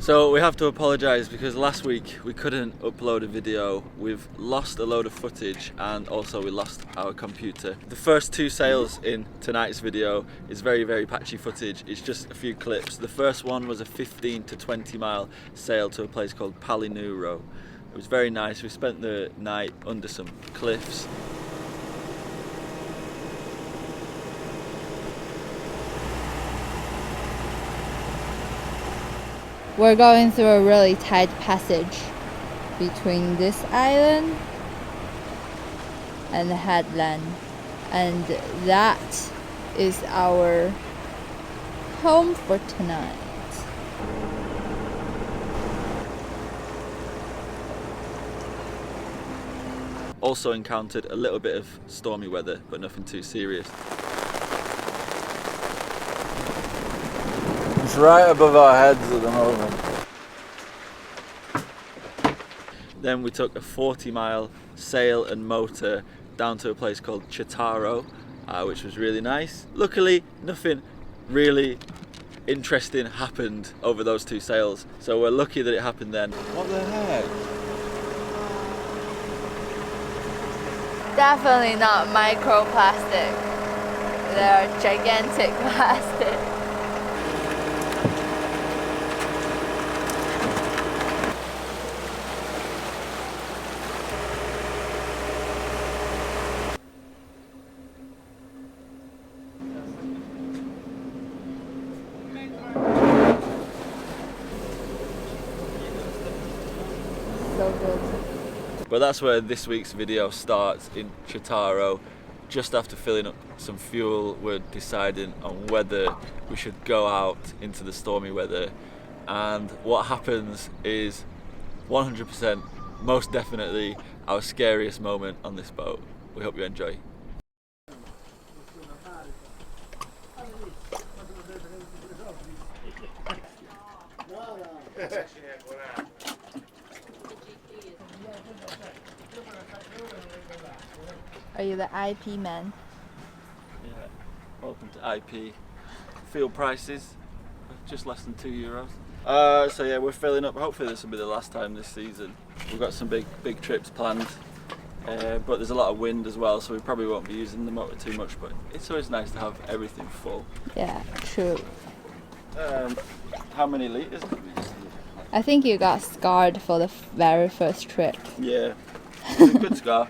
So we have to apologise because last week we couldn't upload a video. We've lost a load of footage and also we lost our computer. The first two sails in tonight's video is very patchy footage. It's just a few clips. The first one was a 15 to 20 mile sail to a place called Palinuro. It was very nice. We spent the night under some cliffs. We're going through a really tight passage between this island and the headland, and that is our home for tonight. Also encountered a little bit of stormy weather, but nothing too serious. It's right above our heads at the moment. Then we took a 40 mile sail and motor down to a place called Chitaro, which was really nice. Luckily, nothing really interesting happened over those two sails, so we're lucky that it happened then. What the heck? Definitely not microplastic. They're gigantic plastic. So good. But that's where this week's video starts, in Chitaro. Just after filling up some fuel, we're deciding on whether we should go out into the stormy weather. And what happens is 100%, most definitely, our scariest moment on this boat. We hope you enjoy. Are you the IP man? Yeah, welcome to IP. Fuel prices, just less than €2. So yeah, we're filling up. Hopefully this will be the last time this season. We've got some big trips planned, but there's a lot of wind as well, so we probably won't be using the motor too much, but it's always nice to have everything full. Yeah, true. How many litres? I think you got scarred for the very first trip. Yeah, it's a good scar.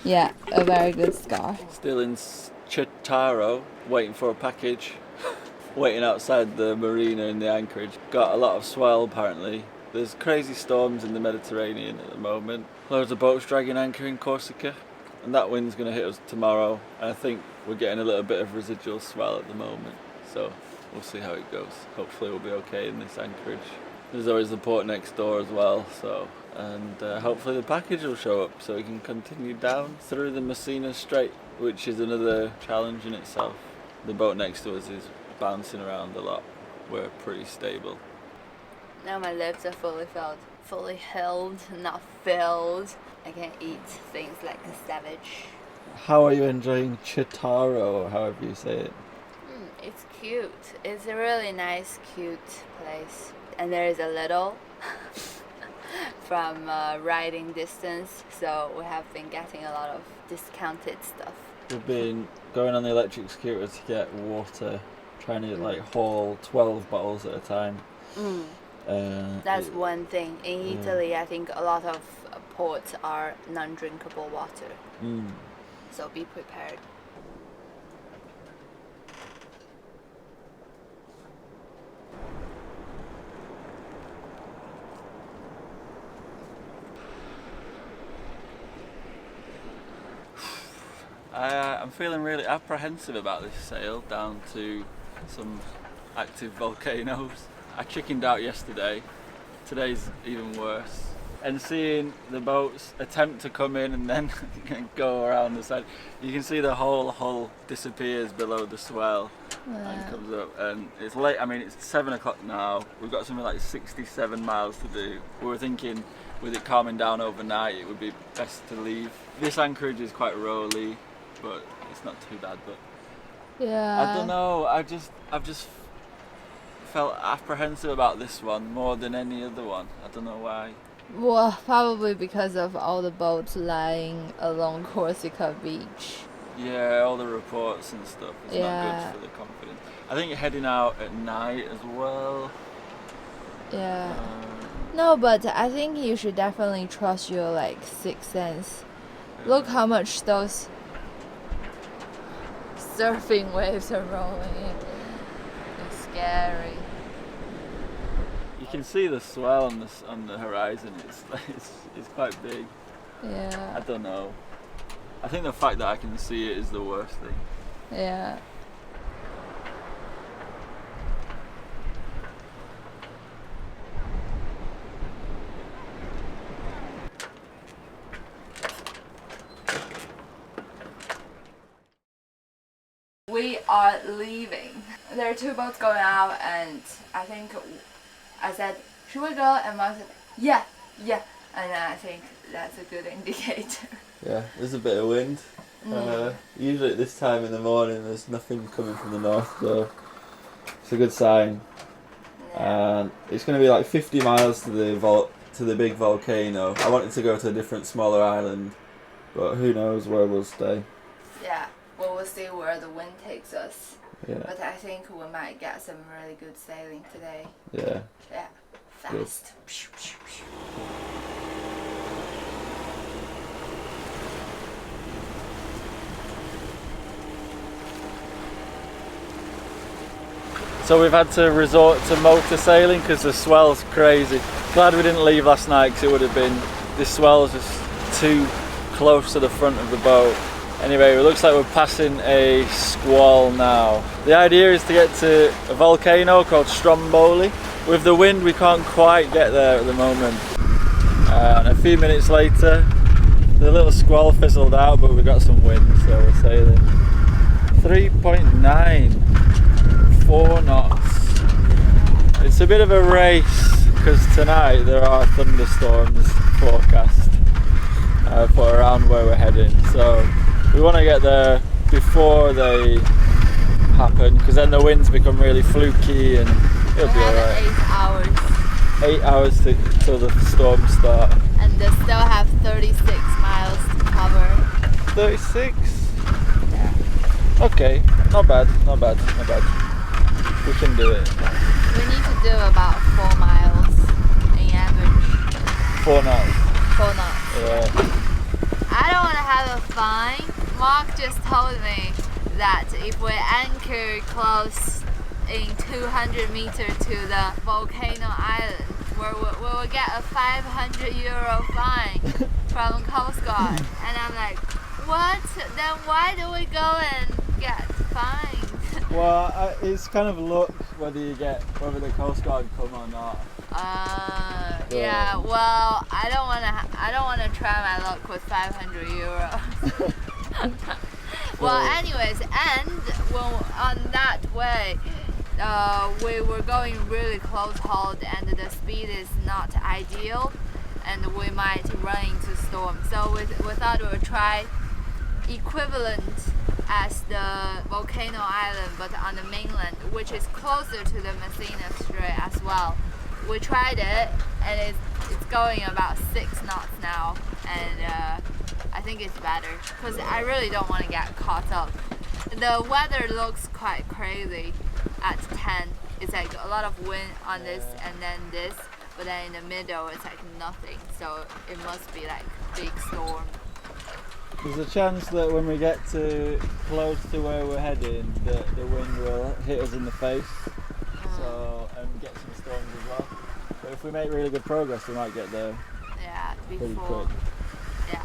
Yeah, a very good scar. Still in Chitaro, waiting for a package. Waiting outside the marina in the anchorage. Got a lot of swell apparently. There's crazy storms in the Mediterranean at the moment. Loads of boats dragging anchor in Corsica. And that wind's going to hit us tomorrow. And I think we're getting a little bit of residual swell at the moment. So we'll see how it goes. Hopefully we'll be okay in this anchorage. There's always the port next door as well, and hopefully the package will show up so we can continue down through the Messina Strait, which is another challenge in itself. The boat next to us is bouncing around a lot. We're pretty stable. Now my lips are fully filled. Fully held, not filled. I can eat things like a savage. How are you enjoying Chitaro, or however you say it? It's cute. It's a really nice, cute place. And there is a little from riding distance, so we have been getting a lot of discounted stuff. We've been going on the electric scooter to get water, trying to haul 12 bottles at a time. That's one thing. In Italy, I think a lot of ports are non-drinkable water. So be prepared. I'm feeling really apprehensive about this sail down to some active volcanoes. I chickened out yesterday. Today's even worse. And seeing the boats attempt to come in and then go around the side, you can see the whole hull disappears below the swell and comes up. And it's late. I mean, it's 7 o'clock now. We've got something like 67 miles to do. We were thinking, with it calming down overnight, it would be best to leave. This anchorage is quite rolly, but it's not too bad. But yeah, I don't know. I've just felt apprehensive about this one more than any other one. I don't know why. Well, probably because of all the boats lying along Corsica beach. Yeah, all the reports and stuff. It's not good for the confidence. I think heading out at night as well. Yeah. No, but I think you should definitely trust your like sixth sense. Yeah. Look how much those surfing waves are rolling. It's scary. You can see the swell on the horizon. It's quite big. Yeah. I don't know. I think the fact that I can see it is the worst thing. Yeah. We are leaving. There are two boats going out, and I think I said, should we go? And Mom said, yeah. And I think that's a good indicator. Yeah, there's a bit of wind. Usually at this time in the morning there's nothing coming from the north, so it's a good sign. Yeah. And it's going to be like 50 miles to the big volcano. I wanted to go to a different smaller island, but who knows where we'll stay. Yeah, well, we'll see where the wind takes us. Yeah. But I think we might get some really good sailing today. Yeah. Yeah, fast. So we've had to resort to motor sailing because the swell's crazy. Glad we didn't leave last night because it would have been, this swell's just too close to the front of the boat. Anyway, it looks like we're passing a squall now. The idea is to get to a volcano called Stromboli. With the wind we can't quite get there at the moment. And a few minutes later the little squall fizzled out, but we got some wind, so we're sailing. 3.9. 4 knots. It's a bit of a race because tonight there are thunderstorms forecast for around where we're heading, so we want to get there before they happen because then the winds become really fluky and it'll be alright. 8 hours. 8 hours till the storms start. And they still have 36 miles to cover. 36? Yeah. Okay, not bad. We can do it. We need to do about 4 miles in average. 4 knots. 4 knots. Yeah. I don't want to have a fine. Mark just told me that if we anchor close in 200 meters to the volcano island, we will get a €500 fine from Coast Guard. And I'm like, what? Then why do we go and get fined? Well, it's kind of luck whether the Coast Guard come or not. Yeah. Well, I don't wanna try my luck with €500. Well, anyways, and on that way, we were going really close hauled, and the speed is not ideal, and we might run into storm. So we thought we would try equivalent as the volcano island, but on the mainland, which is closer to the Messina Strait as well. We tried it, and it's going about 6 knots now, and I think it's better because I really don't want to get caught up. The weather looks quite crazy at 10. It's like a lot of wind on this and then this, but then in the middle it's like nothing, so it must be like big storm. There's a chance that when we get to close to where we're heading, the wind will hit us in the face, and get some storms as well. But if we make really good progress, we might get there. Yeah, pretty before. quick. Yeah.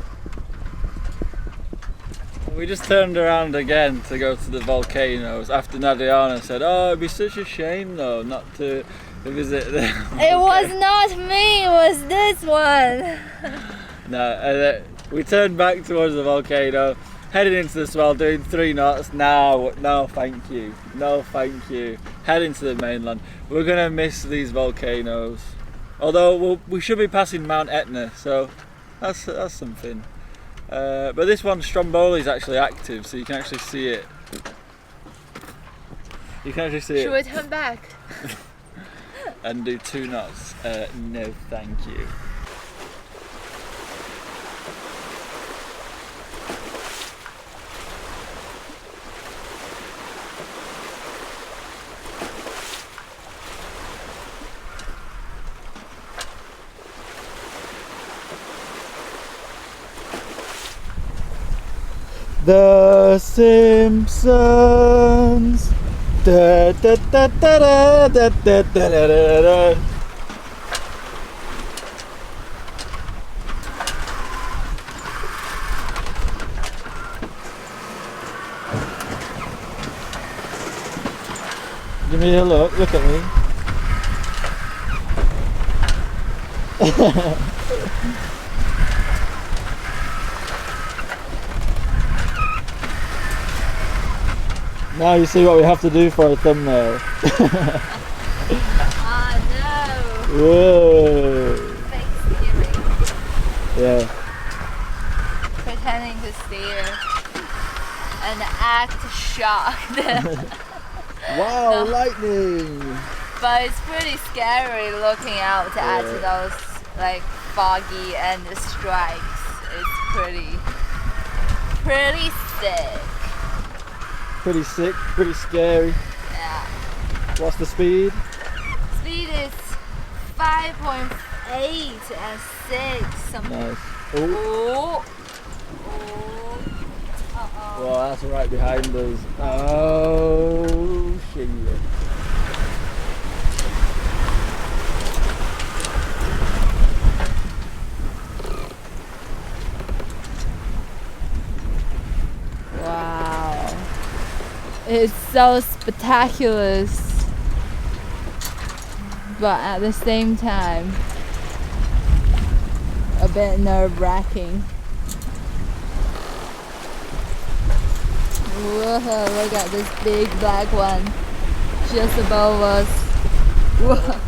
We just turned around again to go to the volcanoes after Nadiana said, "Oh, it'd be such a shame though not to visit them." It was not me, it was this one. No, we turned back towards the volcano, headed into the swell, doing 3 knots. No, thank you. No, thank you. Heading to the mainland. We're gonna miss these volcanoes. Although we should be passing Mount Etna, so that's something. But this one, Stromboli, is actually active, so you can actually see it. Should we turn back? and do 2 knots. No, thank you. The Simpsons. Da, da, da, da, da, da, da, da, da, da. Give me a look. Look at me. Now you see what we have to do for a thumbnail. Oh no! Whoa. Fake steering. Yeah. Pretending to steer and act shocked. Wow, No. lightning! But it's pretty scary looking out at those like foggy and strikes. It's pretty sick. Pretty sick, pretty scary. Yeah. What's the speed? Speed is 5.8 and 6. Something. Nice. Oh, Oh. Oh. Uh-oh. well, that's right behind us. Oh, shit. Wow. It's so spectacular, but at the same time, a bit nerve-wracking. Whoa, look at this big black one just above us. Whoa,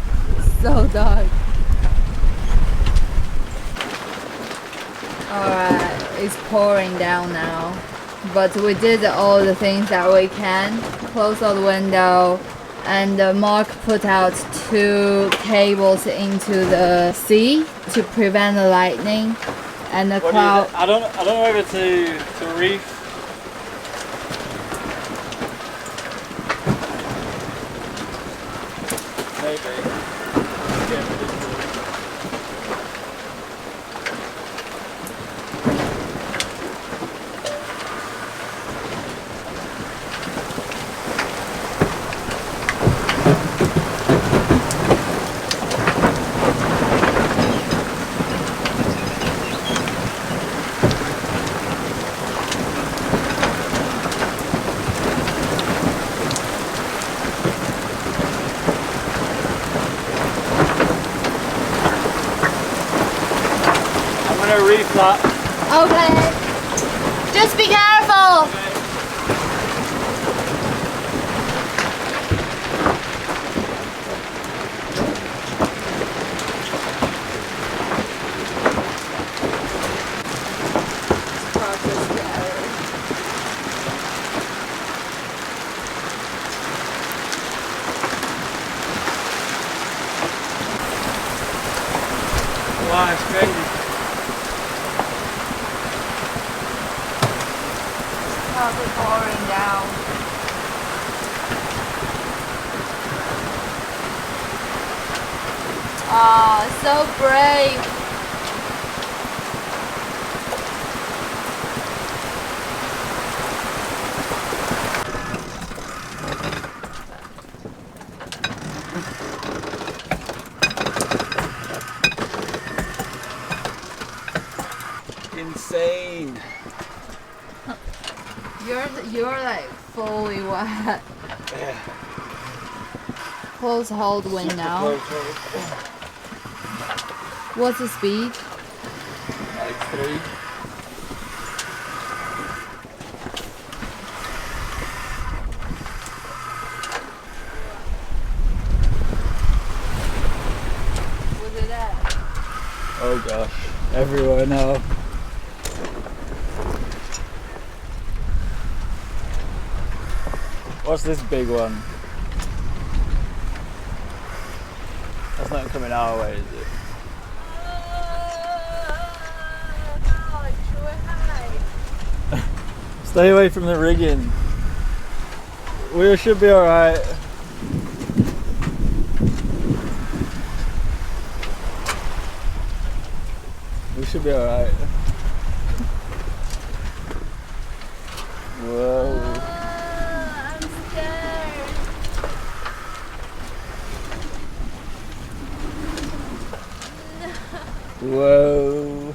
so dark. Alright, it's pouring down now. But we did all the things that we can. Close all the window, and Mark put out 2 cables into the sea to prevent the lightning and the cloud. I don't know whether to reef. Maybe. I'm gonna reef that. Okay. Just be careful. Wow, it's crazy. Probably pouring down. Ah, so brave. Insane. You're like fully wet. Yeah. Close hold wind now. What's the speed? Like 3. Was it that? Oh gosh, everywhere now. What's this big one? not coming our way, is it? God, should we hide? Stay away from the rigging. We should be alright. We should be alright. Whoa. I'm scared. Whoa.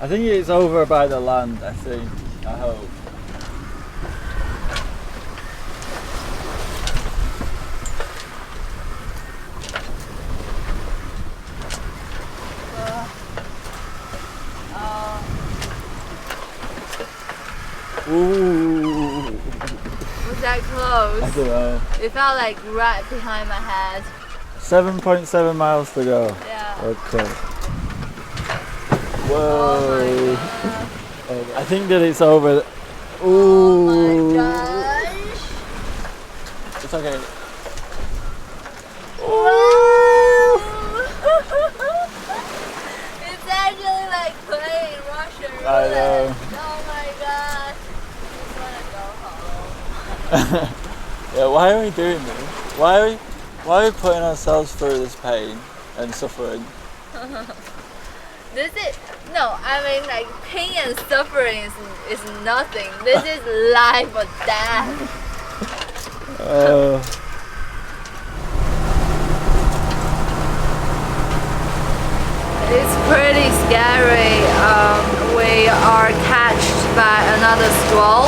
I think it's over by the land, I think. I hope. Ooh. Was that close? I don't know. It felt like right behind my head. 7.7 miles to go. Yeah. Okay. Oh Whoa. my god. I think that it's over. Oh Ooh. my gosh. It's okay. Whoa. It's actually like playing Russian roulette. I know. Oh my god. I just wanna go home. Yeah, why are we doing this? Why are we putting ourselves through this pain and suffering? This is no, I mean like pain and suffering is nothing. This is life or death. It's pretty scary. We are catched by another squall,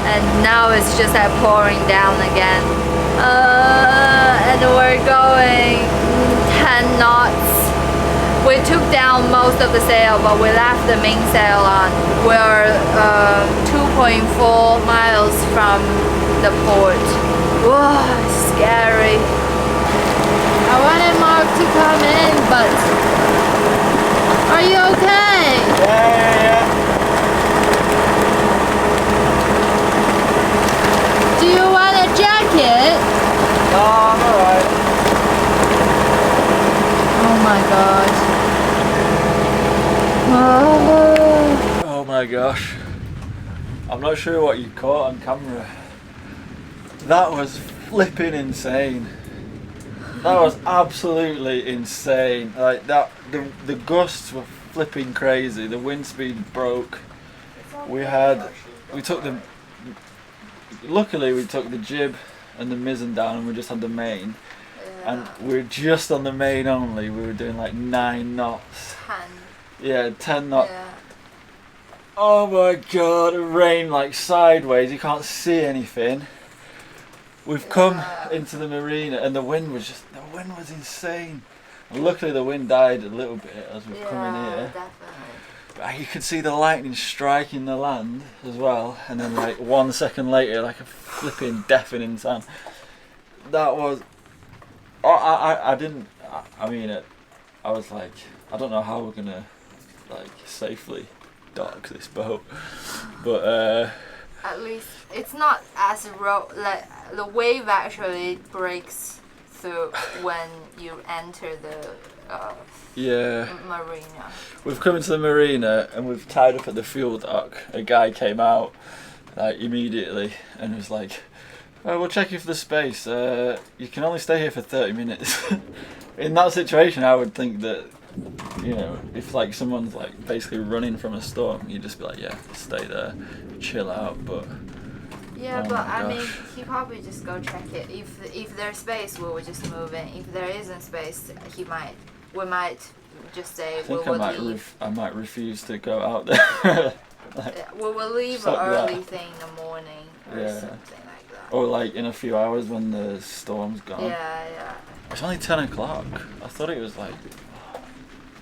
and now it's just like pouring down again. And we're going 10 knots. We took down most of the sail, but we left the main sail on. We're 2.4 miles from the port. Whoa, it's scary. I wanted Mark to come in, but are you okay? Yeah. Do you want a jacket? No, I'm alright. Oh my god. Oh my gosh. I'm not sure what you caught on camera. That was flipping insane. That was absolutely insane. Like that, the gusts were flipping crazy. The wind speed broke. Luckily we took the jib and the mizzen down, and we just had the main. Yeah. And we were just on the main only. We were doing like 9 knots. 10. Yeah, 10 knots. Yeah. Oh my god, it rained like sideways. You can't see anything. We've come into the marina, and the wind was insane. And luckily the wind died a little bit as we've come in here. Definitely. But you could see the lightning striking the land as well, and then like 1 second later, like a flipping deafening sound. That was. I was like, I don't know how we're gonna like safely dock this boat, but At least it's not as like the wave actually breaks through when you enter the yeah. marina. We've come into the marina and we've tied up at the fuel dock. A guy came out like immediately and was like, "Oh, we'll check you for the space. You can only stay here for 30 minutes." In that situation, I would think that, you know, if like someone's like basically running from a storm, you'd just be like, yeah, stay there, chill out. But Yeah, oh but my I mean, gosh. he probably just go check it. If there's space, we will just move in. If there isn't space, we might just say I think we will leave. I might refuse to go out there. Like, We will leave fuck early that. thing in the morning or Yeah. something like that. or like in a few hours when the storm's gone. Yeah. It's only 10 o'clock. I thought it was like,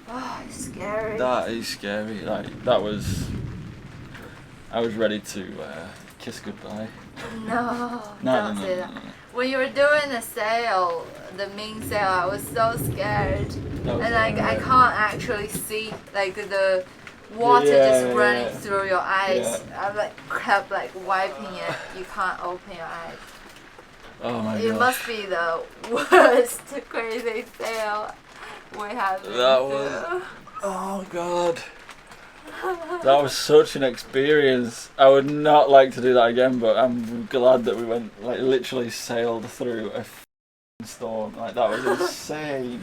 Oh, it's scary. that is scary. Like I was ready to kiss goodbye. No, No. don't say that. When you were doing the sail, the main sail, I was so scared. That was And like I alright. can't actually see like the water Yeah, just running yeah. through your eyes. Yeah. I like kept like wiping it. You can't open your eyes. Oh my It gosh. must be the worst crazy sail we have been That through. was- Oh god. That was such an experience. I would not like to do that again, but I'm glad that we went, like, literally sailed through a storm. Like, that was insane.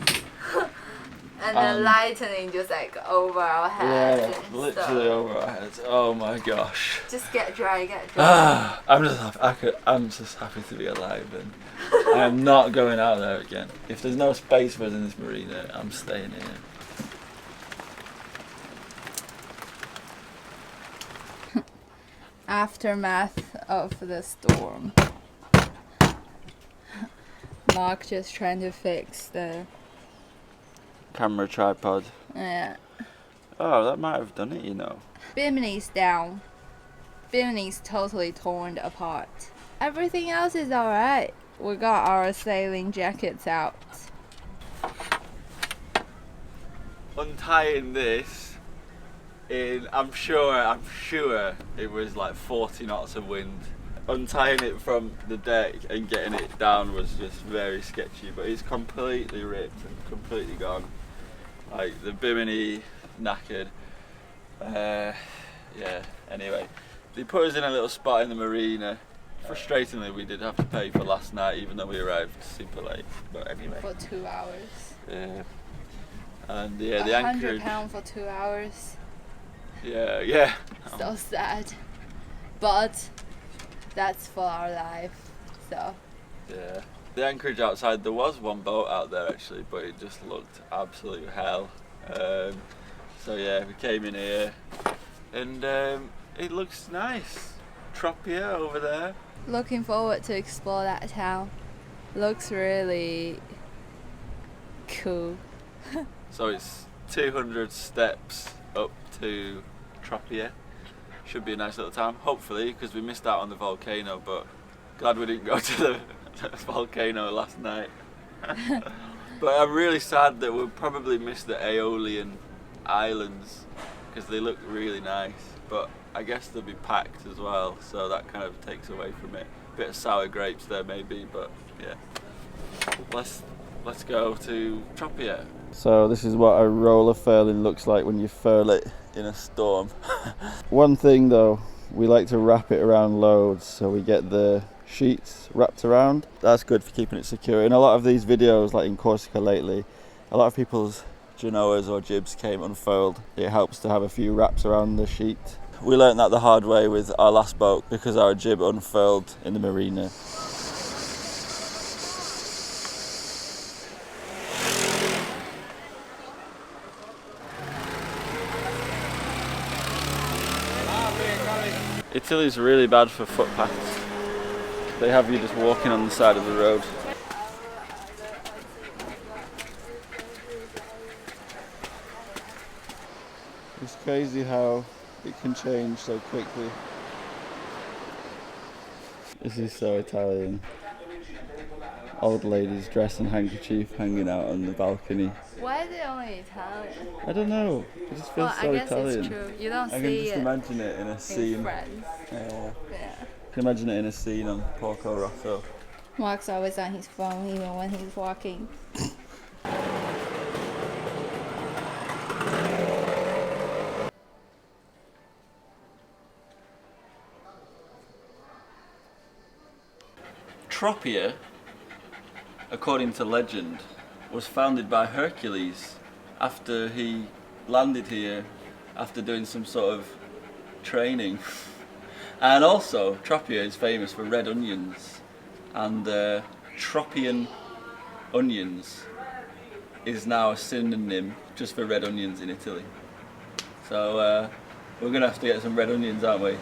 And the lightning just like over our heads. Yeah, and literally stuff. over our heads. Oh my gosh. Just get dry. I'm just happy to be alive, and I am not going out there again. If there's no space for us in this marina, I'm staying here. Aftermath of the storm. Mark just trying to fix the Camera tripod. yeah. Oh, that might have done it, you know. Bimini's down. Bimini's totally torn apart. Everything else is alright. We got our sailing jackets out. Untying this I'm sure it was like 40 knots of wind. Untying it from the deck and getting it down was just very sketchy, but it's completely ripped and completely gone. Like the bimini knackered. Yeah, anyway. They put us in a little spot in the marina. Frustratingly, we did have to pay for last night, even though we arrived super late. But anyway. For 2 hours. Yeah. And yeah, the anchorage. £100 for 2 hours. Yeah. So sad. But that's for our life. So. Yeah. The anchorage outside, there was one boat out there actually, but it just looked absolute hell. So yeah, we came in here, and it looks nice. Tropea over there. Looking forward to explore that town. Looks really cool. So it's 200 steps up to Tropea. Should be a nice little town, hopefully, because we missed out on the volcano, but glad we didn't go to the volcano last night. But I'm really sad that we'll probably miss the Aeolian Islands, because they look really nice, but I guess they'll be packed as well, so that kind of takes away from it. Bit of sour grapes there maybe, but yeah. Let's go to Tropea. So this is what a roller furling looks like when you furl it in a storm. One thing though, we like to wrap it around loads, so we get the sheets wrapped around. That's good for keeping it secure. In a lot of these videos, like in Corsica lately, a lot of people's genoas or jibs came unfurled. It helps to have a few wraps around the sheet. We learnt that the hard way with our last boat because our jib unfurled in the marina. Italy's really bad for footpaths. They have you just walking on the side of the road. It's crazy how it can change so quickly. This is so Italian. Old ladies dressed in handkerchief hanging out on the balcony. Why is it only Italian? I don't know. It just feels so I guess Italian. it's true. You don't I can see just it imagine it in a in scene. France. Yeah. Yeah. I can imagine it in a scene on Porco Rosso. Mark's always on his phone even when he's walking. Tropea, according to legend, was founded by Hercules after he landed here after doing some sort of training. And also, Tropea is famous for red onions, and Tropian onions is now a synonym just for red onions in Italy. So we're going to have to get some red onions, aren't we?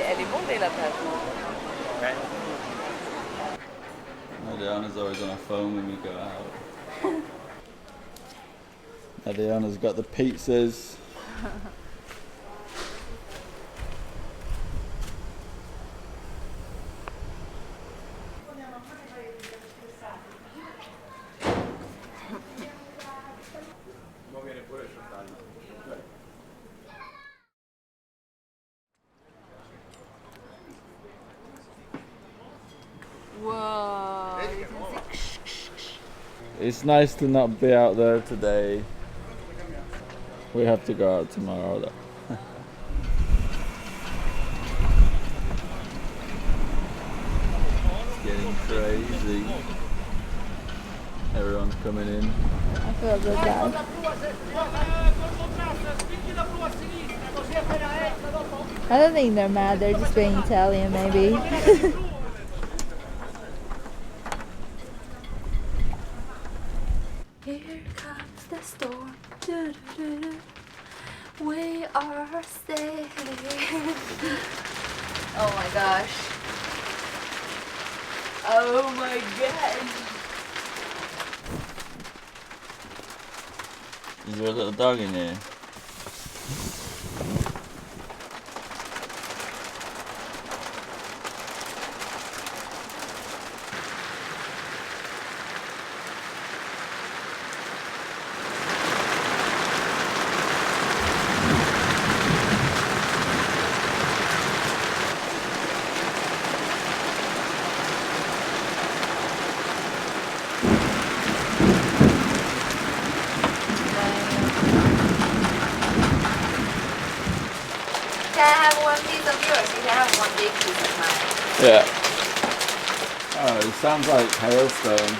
Elle est bonne la pâte. Adriana's always on her phone when we go out. Adriana's got the pizzas. it's nice to not be out there today. We have to go out tomorrow though. It's getting crazy. Everyone's coming in. I feel good, guys. I don't think they're mad, they're just being Italian maybe. Here comes the storm. Do, do, do, do. We are safe. Oh my gosh. Oh my gosh. Is there a little dog in here? Can I have one piece of yours? You can have one big piece of mine. Yeah. Oh, it sounds like hailstone.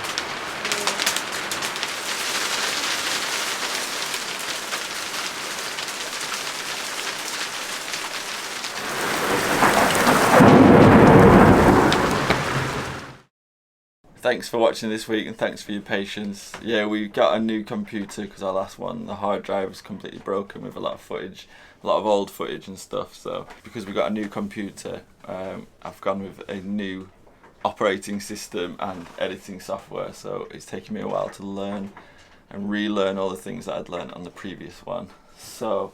Thanks for watching this week and thanks for your patience. Yeah, we got a new computer because our last one, the hard drive was completely broken with a lot of footage, a lot of old footage and stuff. So because we got a new computer, I've gone with a new operating system and editing software. So it's taken me a while to learn and relearn all the things that I'd learned on the previous one. So,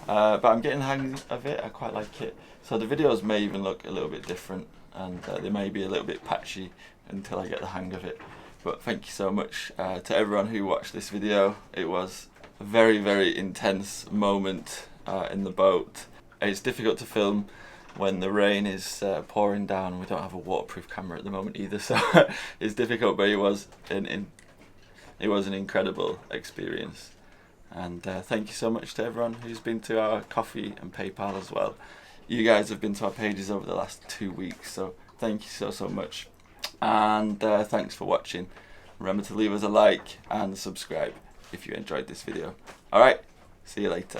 but I'm getting the hang of it. I quite like it. So the videos may even look a little bit different and they may be a little bit patchy until I get the hang of it. But thank you so much to everyone who watched this video. It was a very, very intense moment in the boat. It's difficult to film when the rain is pouring down. We don't have a waterproof camera at the moment either, so it's difficult, but it was an incredible experience. And thank you so much to everyone who's been to our Coffee and PayPal as well. You guys have been to our pages over the last 2 weeks, so thank you so much. And thanks for watching. Remember to leave us a like and subscribe if you enjoyed this video. Alright, see you later.